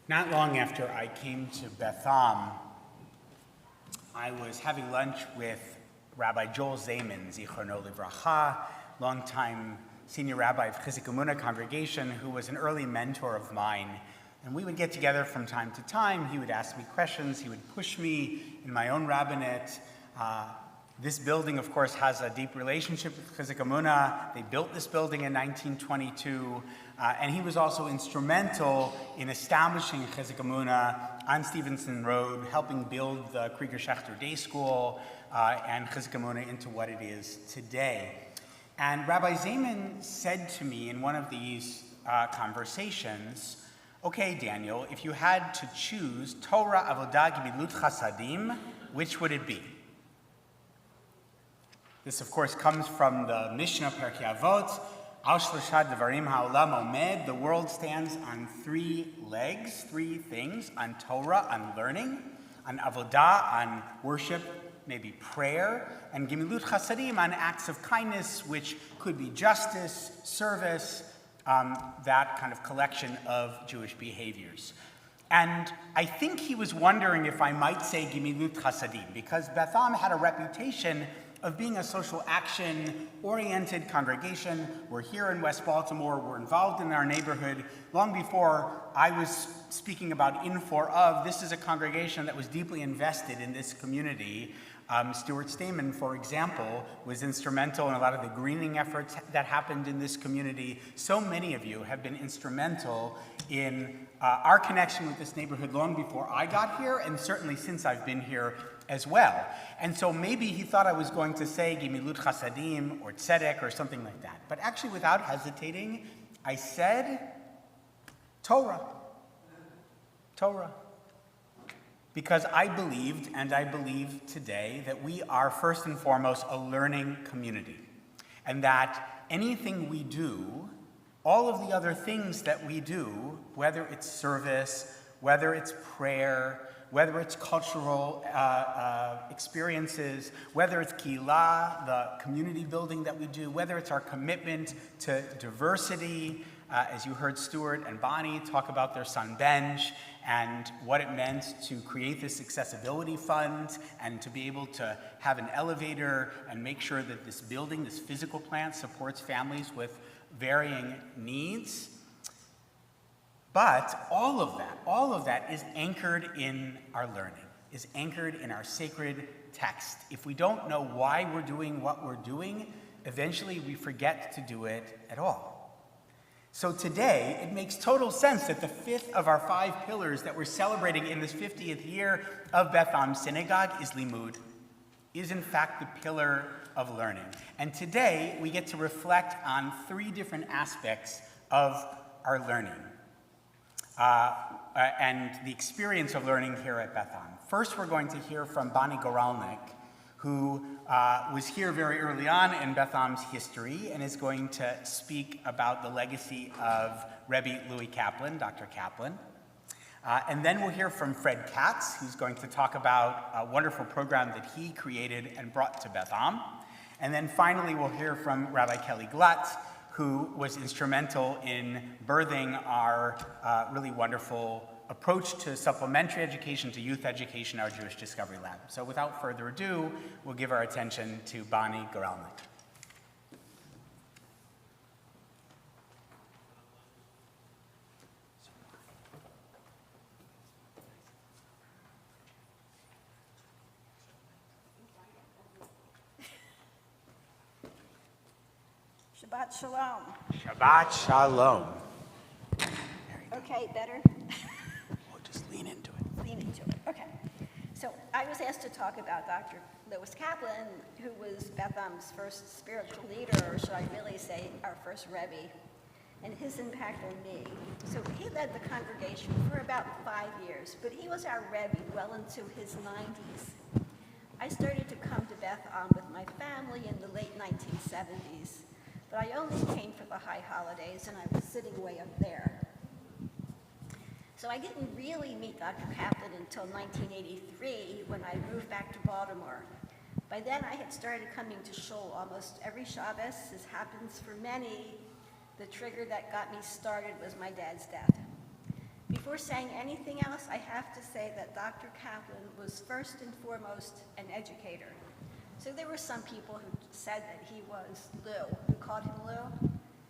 Not long after I came to Beth Am, I was having lunch with Rabbi Joel Zayman, Zichrono Livracha, longtime senior rabbi of Chizuk Emunah congregation, who was an early mentor of mine. And we would get together from time to time. He would ask me questions. He would push me in my own rabbinate. This building, of course, has a deep relationship with Chizuk Emunah. They built this building in 1922. And he was also instrumental in establishing Chizuk Emunah on Stevenson Road, helping build the Krieger Schechter Day School and Chizuk Emunah into what it is today. And Rabbi Zayman said to me in one of these conversations, okay, Daniel, if you had to choose Torah, Avodah, Gemilut Chasadim, which would it be? This, of course, comes from the Mishnah Perkei Avot, Al Shlosha Devarim Ha'olam Omed, the world stands on three legs, three things, on Torah, on learning, on Avodah, on worship, maybe prayer, and Gemilut Chasadim, on acts of kindness, which could be justice, service, that kind of collection of Jewish behaviors. And I think he was wondering if I might say Gemilut Chasadim, because Beth Am had a reputation of being a social action-oriented congregation. We're here in West Baltimore. We're involved in our neighborhood. Long before I was speaking about in for of, this is a congregation that was deeply invested in this community. Stuart Stamen, for example, was instrumental in a lot of the greening efforts that happened in this community. So many of you have been instrumental in our connection with this neighborhood long before I got here, and certainly since I've been here as well. And so maybe he thought I was going to say Gemilut Chasadim or Tzedek or something like that. But actually, without hesitating, I said Torah. Torah. Because I believed, and I believe today, that we are first and foremost a learning community. And that anything we do, all of the other things that we do, whether it's service, whether it's prayer, whether it's cultural experiences, whether it's Kihila, the community building that we do, whether it's our commitment to diversity, as you heard Stuart and Bonnie talk about their son Benj, and what it meant to create this accessibility fund and to be able to have an elevator and make sure that this building, this physical plant, supports families with varying needs. But all of that is anchored in our learning, is anchored in our sacred text. If we don't know why we're doing what we're doing, eventually we forget to do it at all. So today, it makes total sense that the fifth of our 5 pillars that we're celebrating in this 50th year of Beth Am Synagogue is Limmud, is in fact the pillar of learning. And today, we get to reflect on 3 different aspects of our learning. And the experience of learning here at Beth Am. First, we're going to hear from Bonnie Guralnick, who was here very early on in Beth Am's history and is going to speak about the legacy of Rebbe Louis Kaplan, Dr. Kaplan. And then we'll hear from Fred Katz, who's going to talk about a wonderful program that he created and brought to Beth Am. And then finally, we'll hear from Rabbi Kelley Gludt, who was instrumental in birthing our really wonderful approach to supplementary education, to youth education, our Jewish Discovery Lab. So without further ado, we'll give our attention to Bonnie Guralnick. Shabbat shalom. Shabbat shalom. Okay, better? We'll just lean into it. Lean into it, okay. So I was asked to talk about Dr. Louis Kaplan, who was Beth Am's first spiritual leader, or should I really say our first Rebbe, and his impact on me. So he led the congregation for about 5 years, but he was our Rebbe well into his 90s. I started to come to Beth Am with my family in the late 1970s, but I only came for the high holidays, and I was sitting way up there. So I didn't really meet Dr. Kaplan until 1983 when I moved back to Baltimore. By then I had started coming to shul almost every Shabbos, as happens for many. The trigger that got me started was my dad's death. Before saying anything else, I have to say that Dr. Kaplan was first and foremost an educator. So there were some people who said that he was Lou, who called him Lou.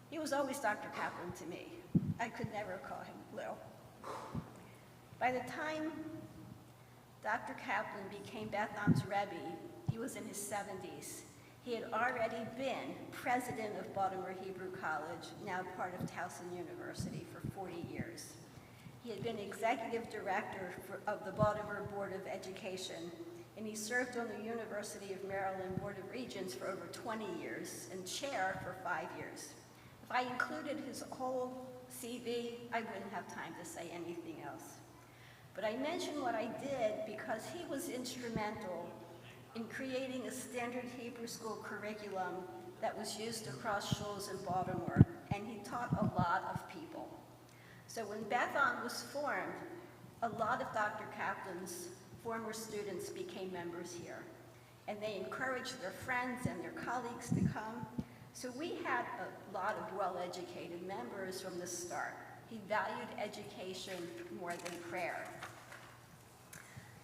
He was always Dr. Kaplan to me. I could never call him Lou. By the time Dr. Kaplan became Beth Am's Rebbe, he was in his 70s. He had already been president of Baltimore Hebrew College, now part of Towson University, for 40 years. He had been executive director of the Baltimore Board of Education, and he served on the University of Maryland Board of Regents for over 20 years and chair for 5 years. If I included his whole CV, I wouldn't have time to say anything else. But I mention what I did because he was instrumental in creating a standard Hebrew school curriculum that was used across schools in Baltimore, and he taught a lot of people. So when Beth Am was formed, a lot of Dr. Kaplan's former students became members here, and they encouraged their friends and their colleagues to come. So we had a lot of well-educated members from the start. He valued education more than prayer.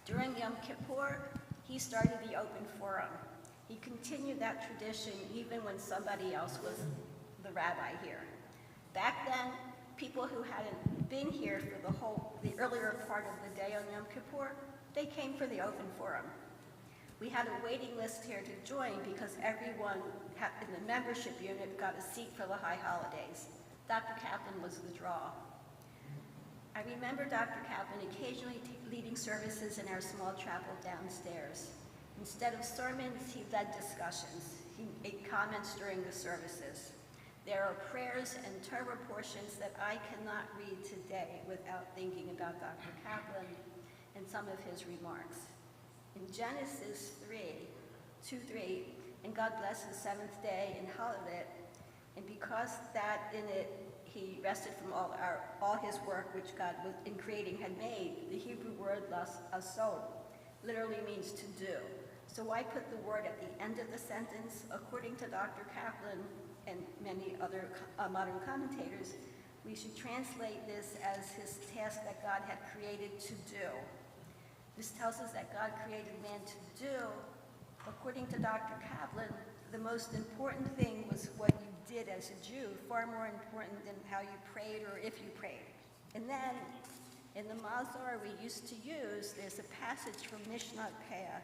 During Yom Kippur, he started the open forum. He continued that tradition even when somebody else was the rabbi here. Back then, people who hadn't been here for the earlier part of the day on Yom Kippur, they came for the open forum. We had a waiting list here to join because everyone in the membership unit got a seat for the high holidays. Dr. Kaplan was the draw. I remember Dr. Kaplan occasionally leading services in our small chapel downstairs. Instead of sermons, he led discussions. He made comments during the services. There are prayers and Torah portions that I cannot read today without thinking about Dr. Kaplan and some of his remarks. In Genesis 3, and God blessed the seventh day and hallowed it, and because that in it he rested from all his work which God was in creating had made, the Hebrew word asod literally means to do. So I put the word at the end of the sentence. According to Dr. Kaplan and many other modern commentators, we should translate this as his task that God had created to do. This tells us that God created man to do. According to Dr. Kaplan, the most important thing was what you did as a Jew, far more important than how you prayed or if you prayed. And then, in the Mazor we used to use, there's a passage from Mishnah Peah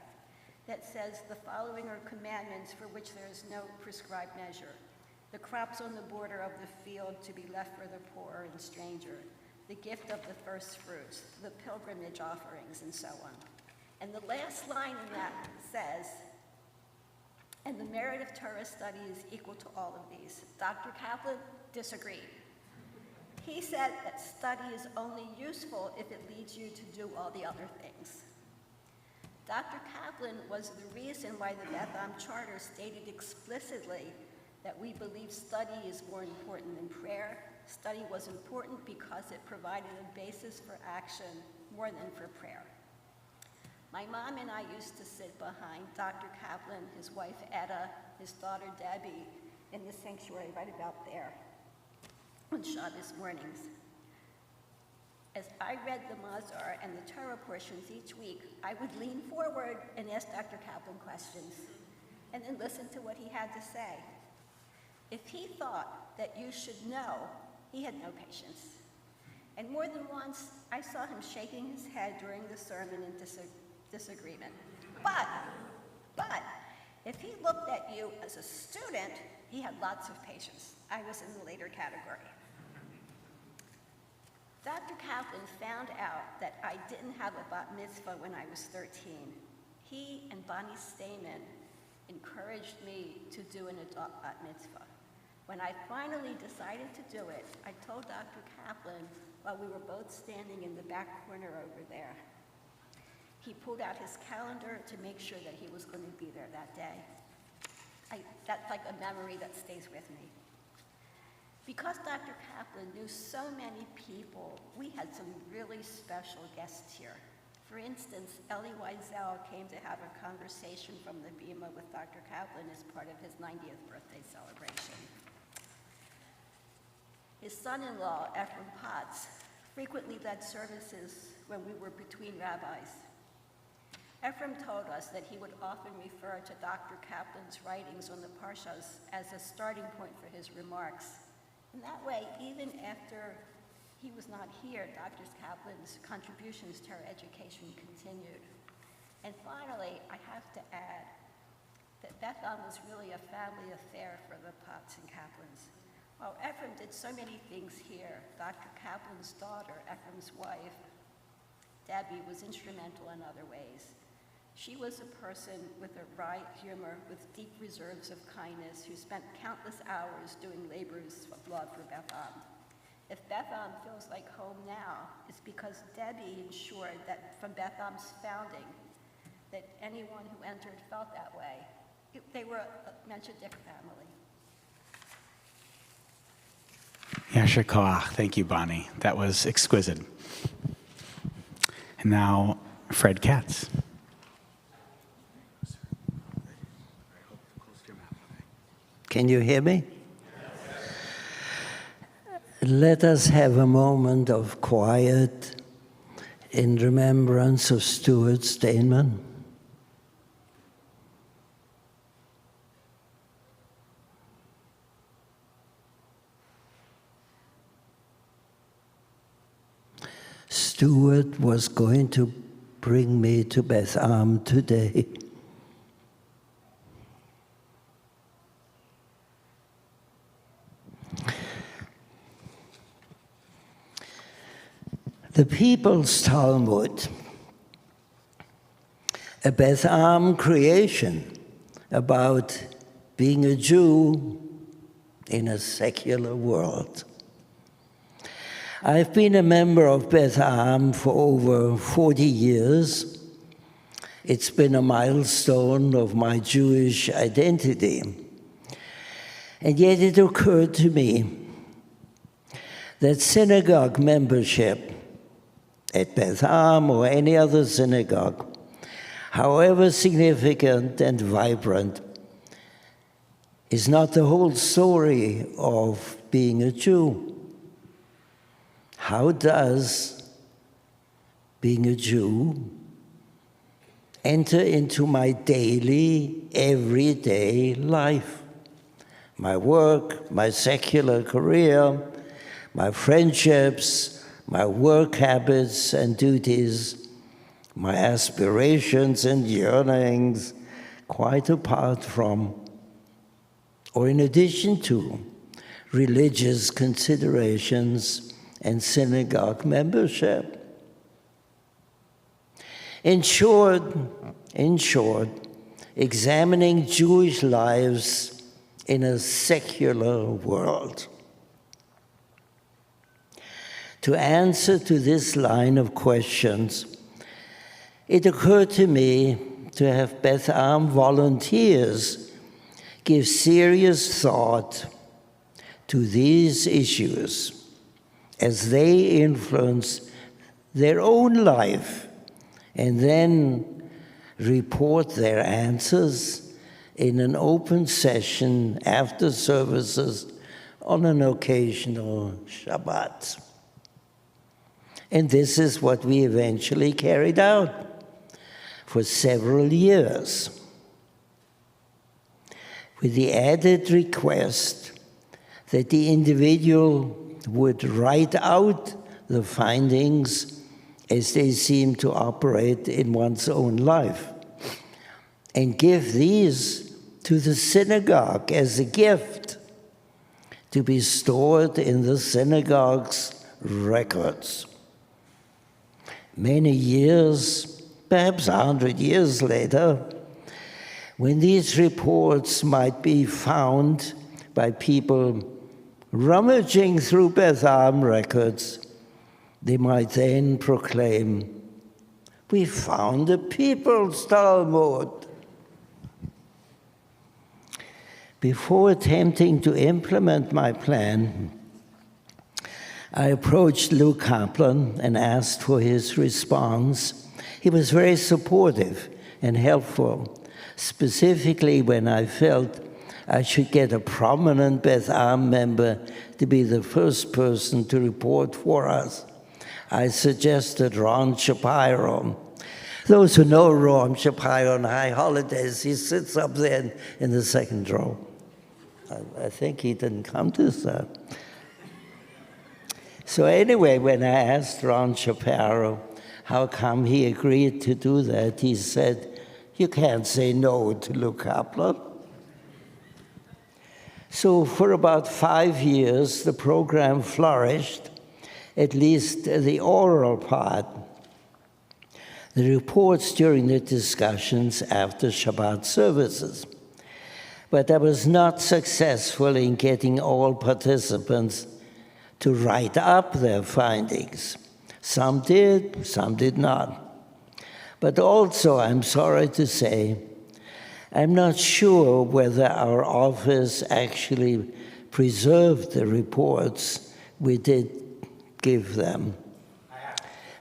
that says the following are commandments for which there is no prescribed measure. The crops on the border of the field to be left for the poor and stranger, the gift of the first fruits, the pilgrimage offerings, and so on. And the last line in that says, and the merit of Torah study is equal to all of these. Dr. Kaplan disagreed. He said that study is only useful if it leads you to do all the other things. Dr. Kaplan was the reason why the Beth Am Charter stated explicitly that we believe study is more important than prayer. Study was important because it provided a basis for action more than for prayer. My mom and I used to sit behind Dr. Kaplan, his wife Etta, his daughter Debbie, in the sanctuary right about there on Shabbos mornings. As I read the Mazor and the Torah portions each week, I would lean forward and ask Dr. Kaplan questions, and then listen to what he had to say. If he thought that you should know, he had no patience. And more than once, I saw him shaking his head during the sermon in disagreement. But, if he looked at you as a student, he had lots of patience. I was in the later category. Dr. Kaplan found out that I didn't have a bat mitzvah when I was 13. He and Bonnie Stamen encouraged me to do an adult bat mitzvah. When I finally decided to do it, I told Dr. Kaplan while we were both standing in the back corner over there. He pulled out his calendar to make sure that he was going to be there that day. That's like a memory that stays with me. Because Dr. Kaplan knew so many people, we had some really special guests here. For instance, Elie Wiesel came to have a conversation from the Bima with Dr. Kaplan as part of his 90th birthday celebration. His son-in-law, Ephraim Potts, frequently led services when we were between rabbis. Ephraim told us that he would often refer to Dr. Kaplan's writings on the Parshas as a starting point for his remarks. In that way, even after he was not here, Dr. Kaplan's contributions to our education continued. And finally, I have to add that Beth Am was really a family affair for the Potts and Kaplans. While Ephraim did so many things here, Dr. Kaplan's daughter, Ephraim's wife, Debbie, was instrumental in other ways. She was a person with a wry humor, with deep reserves of kindness, who spent countless hours doing labors of love for Beth Am. If Beth Am feels like home now, it's because Debbie ensured that from Beth Am's founding, that anyone who entered felt that way. They were a Menshadek family. Yasher koach. Thank you, Bonnie. That was exquisite. And now, Fred Katz. Can you hear me? Let us have a moment of quiet in remembrance of Stuart Steinman. Stuart was going to bring me to Beth Am today. The People's Talmud, a Beth Am creation about being a Jew in a secular world. I've been a member of Beth Am for over 40 years. It's been a milestone of my Jewish identity. And yet it occurred to me that synagogue membership at Beth Am or any other synagogue, however significant and vibrant, is not the whole story of being a Jew. How does being a Jew enter into my daily, everyday life? My work, my secular career, my friendships, my work habits and duties, my aspirations and yearnings, quite apart from, or in addition to, religious considerations and synagogue membership. In short, examining Jewish lives in a secular world. To answer to this line of questions, it occurred to me to have Beth Am volunteers give serious thought to these issues as they influence their own life and then report their answers in an open session after services on an occasional Shabbat. And this is what we eventually carried out for several years, with the added request that the individual would write out the findings as they seem to operate in one's own life, and give these to the synagogue as a gift to be stored in the synagogue's records. Many years, perhaps 100 years later, when these reports might be found by people rummaging through Beth Am records, they might then proclaim, "We found a People's Talmud." Before attempting to implement my plan, I approached Lou Kaplan and asked for his response. He was very supportive and helpful, specifically when I felt I should get a prominent Beth Am member to be the first person to report for us. I suggested Ron Shapiro. Those who know Ron Shapiro on high holidays, he sits up there in the second row. I think he didn't come to that. So anyway, when I asked Ron Shapiro how come he agreed to do that, he said, "You can't say no to Lou Kaplan." So for about 5 years, the program flourished, at least the oral part. The reports during the discussions after Shabbat services. But I was not successful in getting all participants to write up their findings. Some did not. But also, I'm sorry to say, I'm not sure whether our office actually preserved the reports we did give them.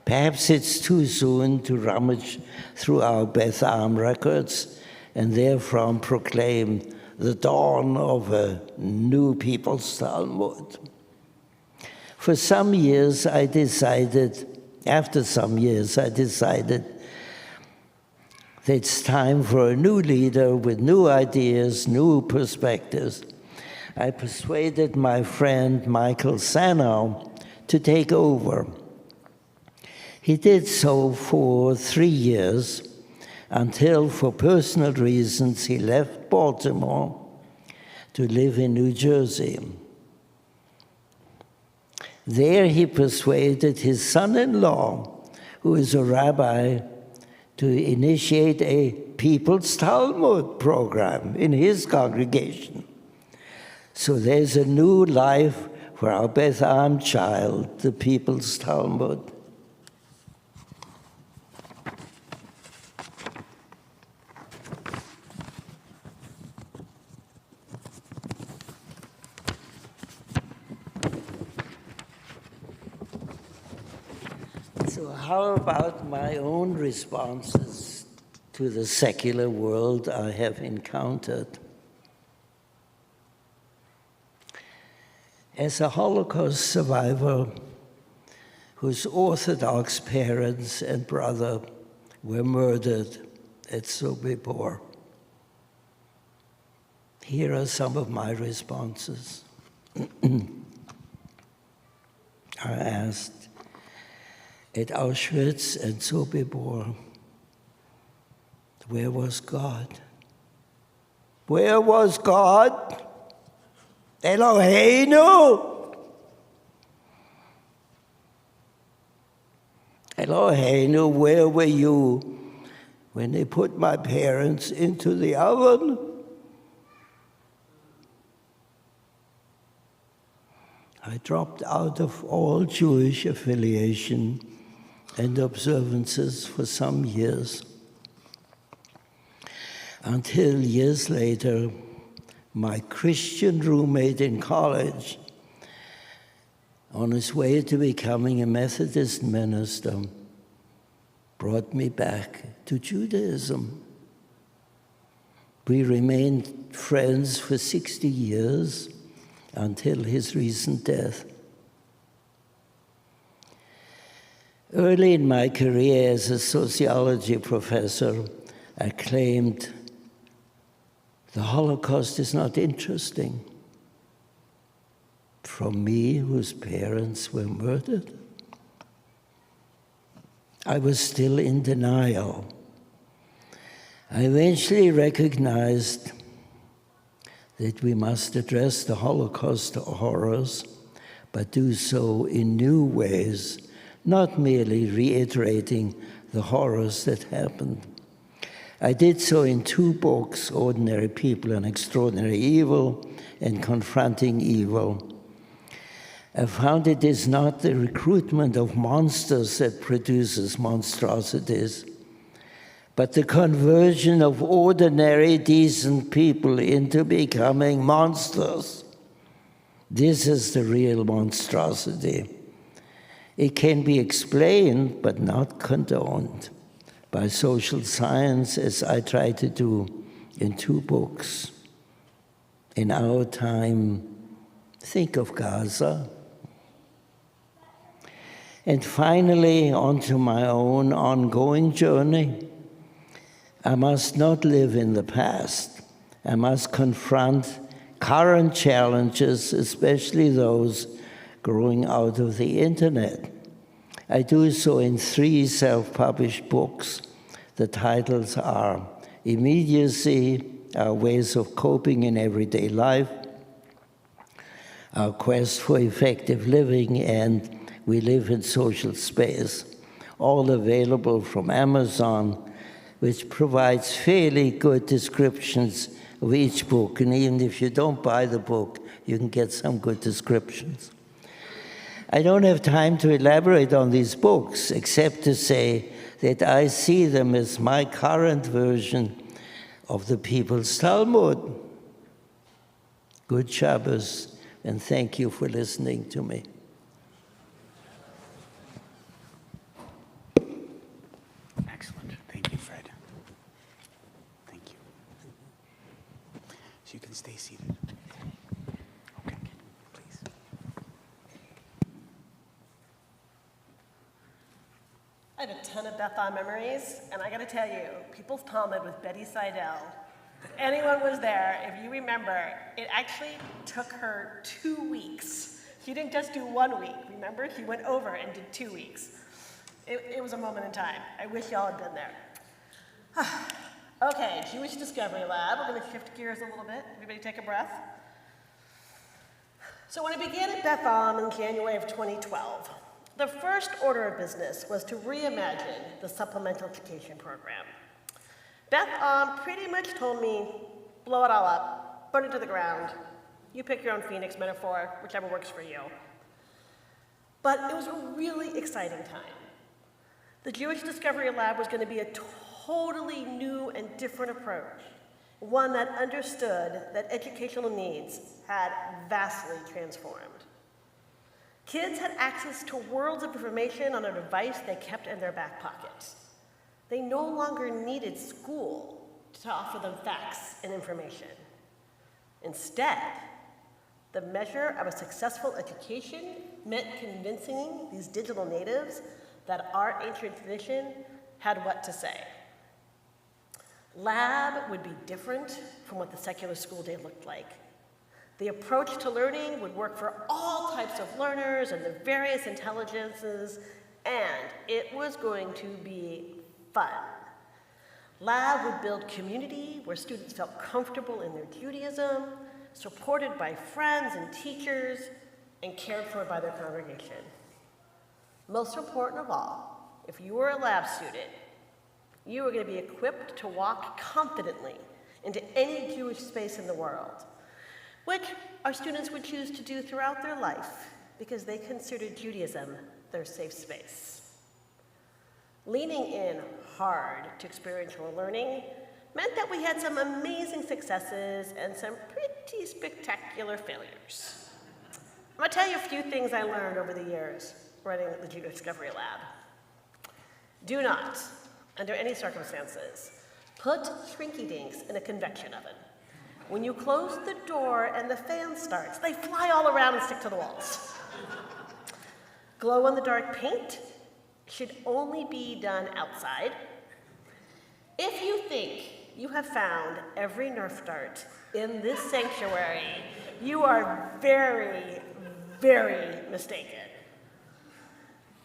Perhaps it's too soon to rummage through our Beth Am records and therefrom proclaim the dawn of a new people's Talmud. After some years, I decided that it's time for a new leader with new ideas, new perspectives. I persuaded my friend Michael Sanow to take over. He did so for 3 years until, for personal reasons, he left Baltimore to live in New Jersey. There he persuaded his son-in-law, who is a rabbi, to initiate a People's Talmud program in his congregation. So there's a new life for our Beth Am child, the People's Talmud. So how about my own responses to the secular world I have encountered? As a Holocaust survivor whose Orthodox parents and brother were murdered at Sobibor, here are some of my responses. I asked, at Auschwitz and Sobibor, where was God? Where was God? Eloheinu! Eloheinu, where were you when they put my parents into the oven? I dropped out of all Jewish affiliation and observances for some years, until years later, my Christian roommate in college, on his way to becoming a Methodist minister, brought me back to Judaism. We remained friends for 60 years until his recent death. Early in my career as a sociology professor, I claimed the Holocaust is not interesting. From me, whose parents were murdered, I was still in denial. I eventually recognized that we must address the Holocaust horrors, but do so in new ways, not merely reiterating the horrors that happened. I did so in 2 books, Ordinary People and Extraordinary Evil, and Confronting Evil. I found it is not the recruitment of monsters that produces monstrosities, but the conversion of ordinary, decent people into becoming monsters. This is the real monstrosity. It can be explained, but not condoned, by social science, as I try to do in 2 books. In our time, think of Gaza. And finally, onto my own ongoing journey. I must not live in the past. I must confront current challenges, especially those growing out of the internet. I do so in 3 self-published books. The titles are Immediacy, Our Ways of Coping in Everyday Life, Our Quest for Effective Living, and We Live in Social Space, all available from Amazon, which provides fairly good descriptions of each book. And even if you don't buy the book, you can get some good descriptions. I don't have time to elaborate on these books, except to say that I see them as my current version of the People's Talmud. Good Shabbos, and thank you for listening to me. Excellent. Thank you, Fred. Thank you. So you can stay seated. Okay, please. I have a ton of Beth Am memories, and I gotta tell you, People's Talmud with Betty Seidel. If anyone was there, if you remember, it actually took her 2 weeks. She didn't just do 1 week, remember? She went over and did 2 weeks. It was a moment in time. I wish y'all had been there. Okay, Jewish Discovery Lab. We're gonna shift gears a little bit. Everybody take a breath. So when I began at Beth Am in January of 2012, the first order of business was to reimagine the supplemental education program. Beth Am pretty much told me, blow it all up, burn it to the ground. You pick your own phoenix metaphor, whichever works for you. But it was a really exciting time. The Jewish Discovery Lab was going to be a totally new and different approach, one that understood that educational needs had vastly transformed. Kids had access to worlds of information on a device they kept in their back pockets. They no longer needed school to offer them facts and information. Instead, the measure of a successful education meant convincing these digital natives that our ancient tradition had what to say. Lab would be different from what the secular school day looked like. The approach to learning would work for all types of learners and the various intelligences, and it was going to be fun. Lab would build community where students felt comfortable in their Judaism, supported by friends and teachers, and cared for by their congregation. Most important of all, if you were a lab student, you were going to be equipped to walk confidently into any Jewish space in the world, which our students would choose to do throughout their life because they considered Judaism their safe space. Leaning in hard to experiential learning meant that we had some amazing successes and some pretty spectacular failures. I'm going to tell you a few things I learned over the years running the Jewish Discovery Lab. Do not, under any circumstances, put shrinky dinks in a convection oven. When you close the door and the fan starts, they fly all around and stick to the walls. Glow-in-the-dark paint should only be done outside. If you think you have found every Nerf dart in this sanctuary, you are very, very mistaken.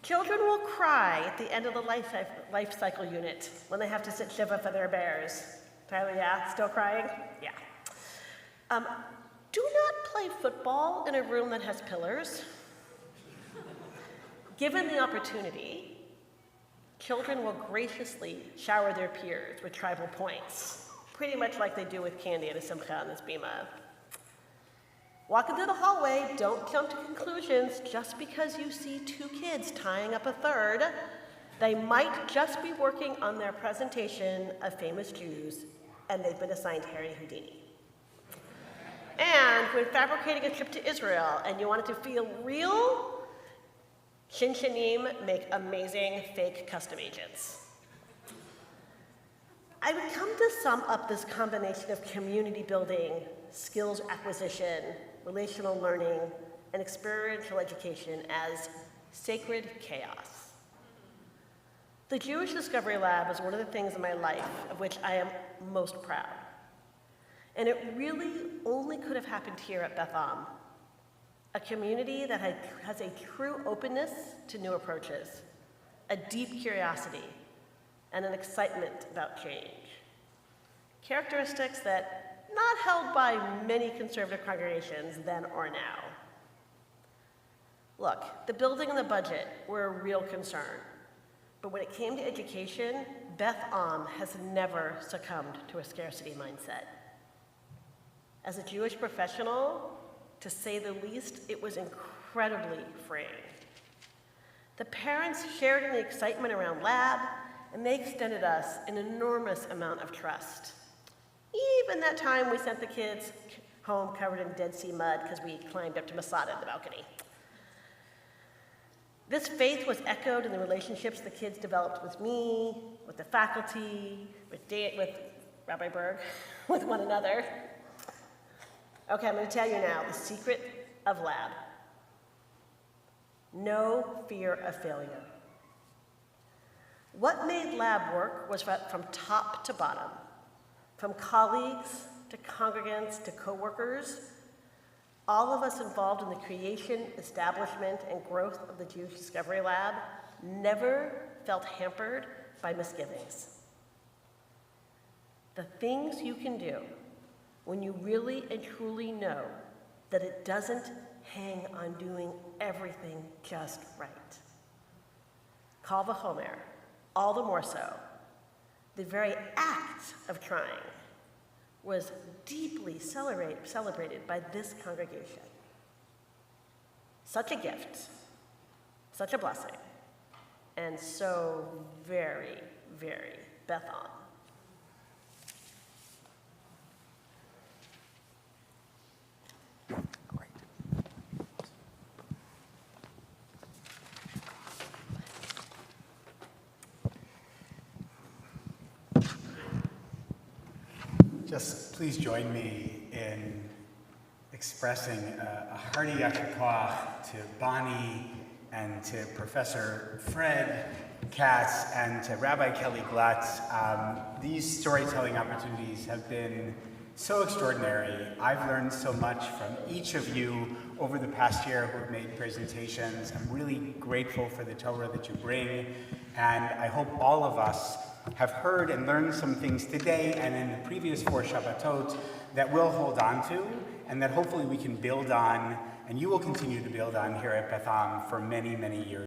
Children will cry at the end of the life cycle unit when they have to sit Shiva for their bears. Tyler, yeah? Still crying? Yeah. Do not play football in a room that has pillars. Given the opportunity, children will graciously shower their peers with tribal points, pretty much like they do with candy at a simcha on this bima. Walking through the hallway, don't jump to conclusions just because you see 2 kids tying up a third. They might just be working on their presentation of famous Jews, and they've been assigned Harry Houdini. And when fabricating a trip to Israel and you want it to feel real, Shinshanim make amazing fake custom agents. I would come to sum up this combination of community building, skills acquisition, relational learning, and experiential education as sacred chaos. The Jewish Discovery Lab is one of the things in my life of which I am most proud. And it really only could have happened here at Beth Am, a community that has a true openness to new approaches, a deep curiosity, and an excitement about change. Characteristics that not held by many conservative congregations then or now. Look, the building and the budget were a real concern, but when it came to education, Beth Am has never succumbed to a scarcity mindset. As a Jewish professional, to say the least, it was incredibly freeing. The parents shared in the excitement around lab, and they extended us an enormous amount of trust. Even that time we sent the kids home covered in Dead Sea mud because we climbed up to Masada in the balcony. This faith was echoed in the relationships the kids developed with me, with the faculty, with Rabbi Berg, with one another. Okay, I'm going to tell you now the secret of lab. No fear of failure. What made lab work was from top to bottom, from colleagues to congregants to coworkers, all of us involved in the creation, establishment, and growth of the Jewish Discovery Lab never felt hampered by misgivings. The things you can do when you really and truly know that it doesn't hang on doing everything just right. Kal v'chomer, all the more so, the very act of trying was deeply celebrated by this congregation. Such a gift, such a blessing, and so very, very Beth Am. Just please join me in expressing a hearty yasher koach to Bonnie and to Professor Fred Katz and to Rabbi Kelley Gludt. These storytelling opportunities have been so extraordinary. I've learned so much from each of you over the past year who have made presentations. I'm really grateful for the Torah that you bring, and I hope all of us have heard and learned some things today and in the previous 4 Shabbatot that we'll hold on to and that hopefully we can build on, and you will continue to build on here at Beth Am for many, many years.